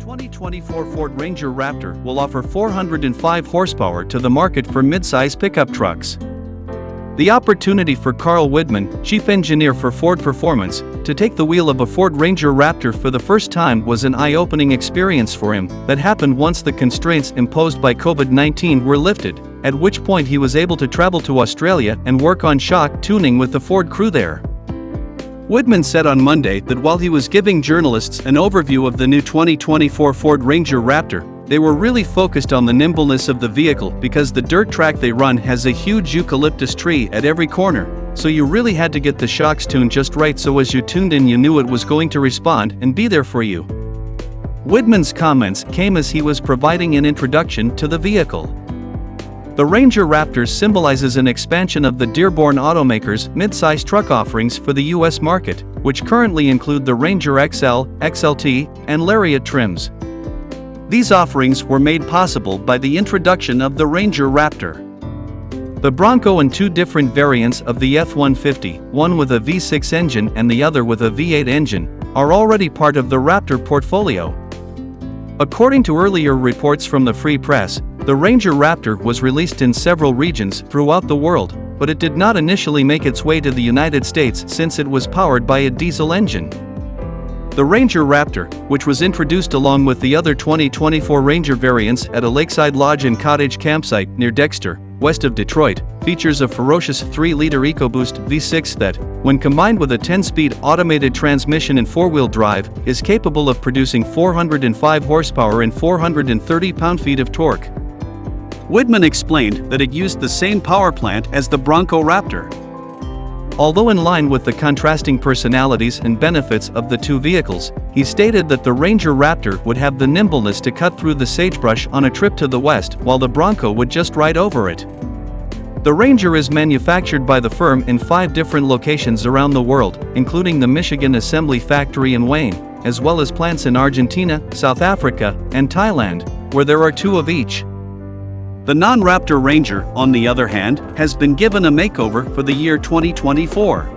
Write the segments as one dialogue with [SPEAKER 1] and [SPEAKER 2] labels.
[SPEAKER 1] 2024 Ford Ranger Raptor will offer 405 horsepower to the market for midsize pickup trucks. The opportunity for Carl Widmann, chief engineer for Ford Performance, to take the wheel of a Ford Ranger Raptor for the first time was an eye-opening experience for him that happened once the constraints imposed by COVID-19 were lifted, at which point he was able to travel to Australia and work on shock tuning with the Ford crew there. Widmann said on Monday that while he was giving journalists an overview of the new 2024 Ford Ranger Raptor, they were really focused on the nimbleness of the vehicle because the dirt track they run has a huge eucalyptus tree at every corner, so you really had to get the shocks tuned just right so as you tuned in you knew it was going to respond and be there for you. Widmann's comments came as he was providing an introduction to the vehicle. The Ranger Raptor symbolizes an expansion of the Dearborn automaker's mid-size truck offerings for the U.S. market, which currently include the Ranger XL, XLT, and Lariat trims. These offerings were made possible by the introduction of the Ranger Raptor. The Bronco and two different variants of the F-150, one with a V6 engine and the other with a V8 engine, are already part of the Raptor portfolio. According to earlier reports from the Free Press, the Ranger Raptor was released in several regions throughout the world, but it did not initially make its way to the United States since it was powered by a diesel engine. The Ranger Raptor, which was introduced along with the other 2024 Ranger variants at a lakeside lodge and cottage campsite near Dexter, west of Detroit, features a ferocious 3-liter EcoBoost V6 that, when combined with a 10-speed automated transmission and 4-wheel drive, is capable of producing 405 horsepower and 430 pound-feet of torque. Widmann explained that it used the same power plant as the Bronco Raptor. Although in line with the contrasting personalities and benefits of the two vehicles, he stated that the Ranger Raptor would have the nimbleness to cut through the sagebrush on a trip to the west while the Bronco would just ride over it. The Ranger is manufactured by the firm in 5 different locations around the world, including the Michigan Assembly Factory in Wayne, as well as plants in Argentina, South Africa, and Thailand, where there are 2 of each. The non-Raptor Ranger, on the other hand, has been given a makeover for the year 2024.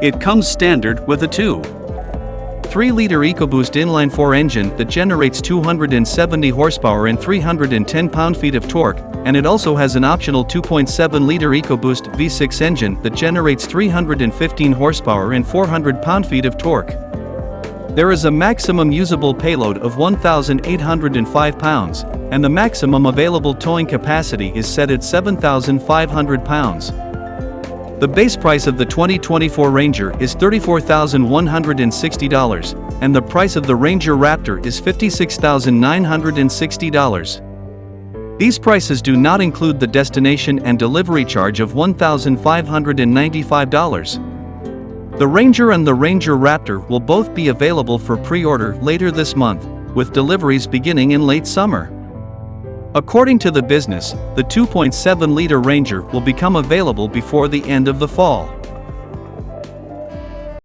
[SPEAKER 1] It comes standard with a 3-liter EcoBoost inline-4 engine that generates 270 horsepower and 310 pound-feet of torque, and it also has an optional 2.7-liter EcoBoost V6 engine that generates 315 horsepower and 400 pound-feet of torque. There is a maximum usable payload of 1,805 pounds, and the maximum available towing capacity is set at 7,500 pounds. The base price of the 2024 Ranger is $34,160, and the price of the Ranger Raptor is $56,960. These prices do not include the destination and delivery charge of $1,595. The Ranger and the Ranger Raptor will both be available for pre-order later this month, with deliveries beginning in late summer. According to the business, the 2.7-liter Ranger will become available before the end of the fall.